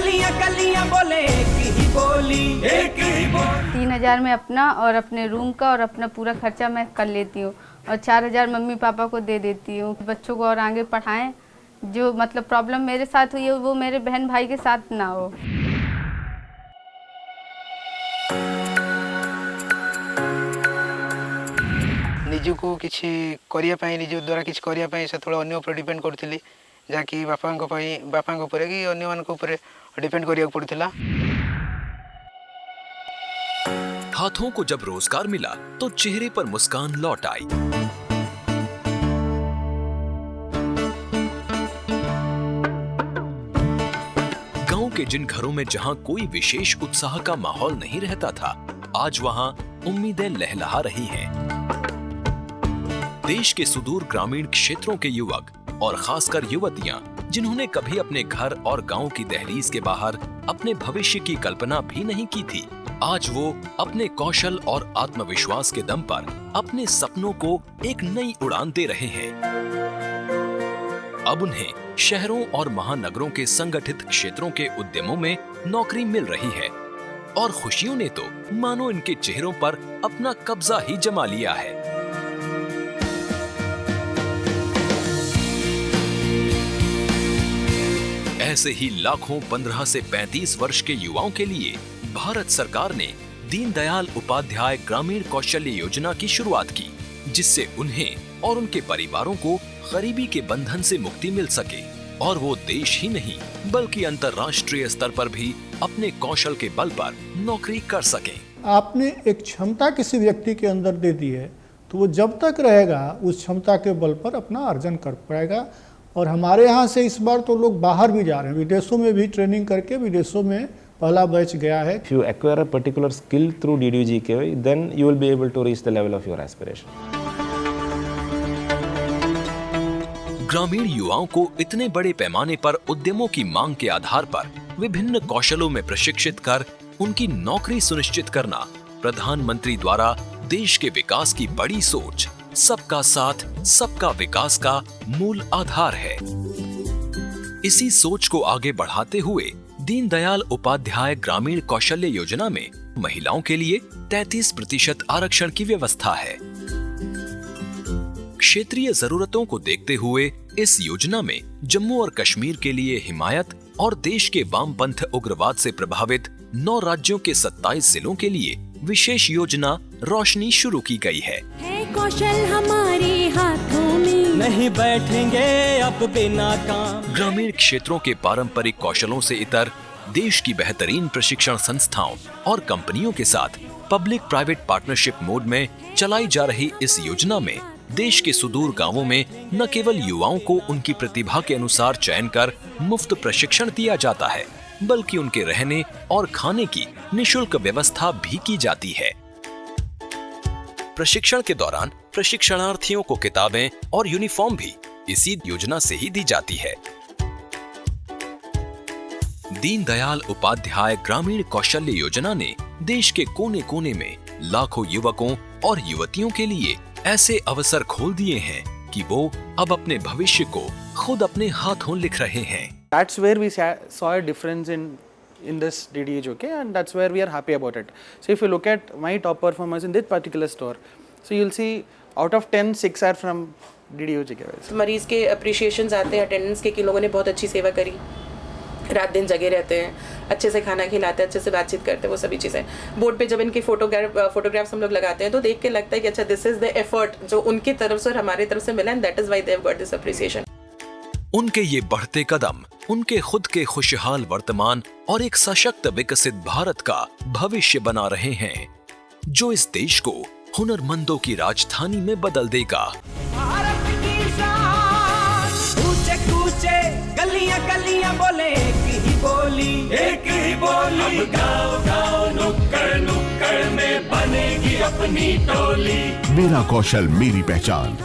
गलियां गलियां बोले एक ही बोली, एक ही बोली। 3,000 में अपना और अपने रूम का और अपना पूरा खर्चा मैं कर लेती हूँ और 4,000 मम्मी पापा को दे देती हूँ। बच्चों को और आगे पढ़ाएं। जो मतलब प्रॉब्लम मेरे साथ हुई है वो मेरे बहन भाई के साथ ना हो। निजको किसी करिया पाई निज द्वारा किसी करिया पाई से थोड़ा अन्य ऊपर डिपेंड करथिली जाकि बापा ऊपर कि अन्य मान ऊपर डिपेंड करिया पड़थिला। हाथों को जब रोजगार मिला तो चेहरे पर मुस्कान लौट आई। गांव के जिन घरों में जहां कोई विशेष उत्साह का माहौल नहीं रहता था, आज वहां उम्मीदें लहलहा रही हैं। देश के सुदूर ग्रामीण क्षेत्रों के युवक और खासकर युवतियां जिन्होंने कभी अपने घर और गांव की दहलीज के बाहर अपने भविष्य की कल्पना भी नहीं की थी, आज वो अपने कौशल और आत्मविश्वास के दम पर अपने सपनों को एक नई उड़ान दे रहे हैं। अब उन्हें शहरों और महानगरों के संगठित क्षेत्रों के उद्यमों में नौकरी मिल रही है और खुशियों ने तो मानो इनके चेहरों पर अपना कब्जा ही जमा लिया है। ऐसे ही लाखों 15 से 35 वर्ष के युवाओं के लिए भारत सरकार ने दीनदयाल उपाध्याय ग्रामीण कौशल्य योजना की शुरुआत की, जिससे उन्हें और उनके परिवारों को गरीबी के बंधन से मुक्ति मिल सके और वो देश ही नहीं बल्कि अंतर्राष्ट्रीय स्तर पर भी अपने कौशल के बल पर नौकरी कर सकें। आपने एक क्षमता किसी व्यक्ति के अंदर दे दी है तो वो जब तक रहेगा उस क्षमता के बल पर अपना अर्जन कर पाएगा। और हमारे यहाँ से इस बार तो लोग बाहर भी जा रहे हैं, विदेशों में भी ट्रेनिंग करके विदेशों में पहला बैच गया है। If you acquire a particular skill through DDU-GKY, then you will be able to reach the level of your aspiration. ग्रामीण युवाओं को इतने बड़े पैमाने पर उद्यमों की मांग के आधार पर विभिन्न कौशलों में प्रशिक्षित कर उनकी नौकरी सुनिश्चित करना प्रधानमंत्री द्वारा देश के विकास की बड़ी सोच सबका साथ सबका विकास का मूल आधार है। इसी सोच को आगे बढ़ाते हुए दीनदयाल उपाध्याय ग्रामीण कौशल्य योजना में महिलाओं के लिए 33% आरक्षण की व्यवस्था है। क्षेत्रीय जरूरतों को देखते हुए इस योजना में जम्मू और कश्मीर के लिए हिमायत और देश के वामपंथ उग्रवाद से प्रभावित 9 राज्यों के 27 जिलों के लिए विशेष योजना रोशनी शुरू की गई है। कौशल हमारे हाथों में, नहीं बैठेंगे अब बिना काम। ग्रामीण क्षेत्रों के पारंपरिक कौशलों से इतर देश की बेहतरीन प्रशिक्षण संस्थाओं और कंपनियों के साथ पब्लिक प्राइवेट पार्टनरशिप मोड में चलाई जा रही इस योजना में देश के सुदूर गांवों में न केवल युवाओं को उनकी प्रतिभा के अनुसार चयन कर मुफ्त प्रशिक्षण दिया जाता है, बल्कि उनके रहने और खाने की निःशुल्क व्यवस्था भी की जाती है। प्रशिक्षण के दौरान प्रशिक्षणार्थियों को किताबें और यूनिफॉर्म भी इसी योजना से ही दी जाती है। दीनदयाल उपाध्याय ग्रामीण कौशल्य योजना ने देश के कोने कोने में लाखों युवकों और युवतियों के लिए ऐसे अवसर खोल दिए हैं कि वो अब अपने भविष्य को खुद अपने हाथों लिख रहे हैं। That's where we saw a difference in this DDU-GKY, and that's where we are happy about it. So if you look at my top performers in this particular store, so you'll see out of 10, 6 are from DDU-GKY. मरीज के अप्रिशिएशंस आते हैं attendance के कि लोगों ने बहुत अच्छी सेवा करी, रात दिन जगे रहते हैं, अच्छे से खाना खिलाते हैं, अच्छे से बातचीत करते हैं, वो सभी चीज़ें। बोर्ड पे जब इनके फोटोग्राफ्स हम लोग लगाते हैं तो देख के लगता है कि अच्छा दिस इज द एफर्ट जो उनकी तरफ से और हमारी तरफ से मिला, and that is why they have got this appreciation. उनके ये बढ़ते कदम उनके खुद के खुशहाल वर्तमान और एक सशक्त विकसित भारत का भविष्य बना रहे हैं, जो इस देश को हुनरमंदों की राजधानी में बदल देगा। भारत की शान, ऊंचे कूचे गलियां गलियां बोले एक ही बोली, एक ही बोली। अब गाँव गाँव नुक्कड़ नुक्कड़ में बनेगी अपनी टोली। मेरा कौशल मेरी पहचान।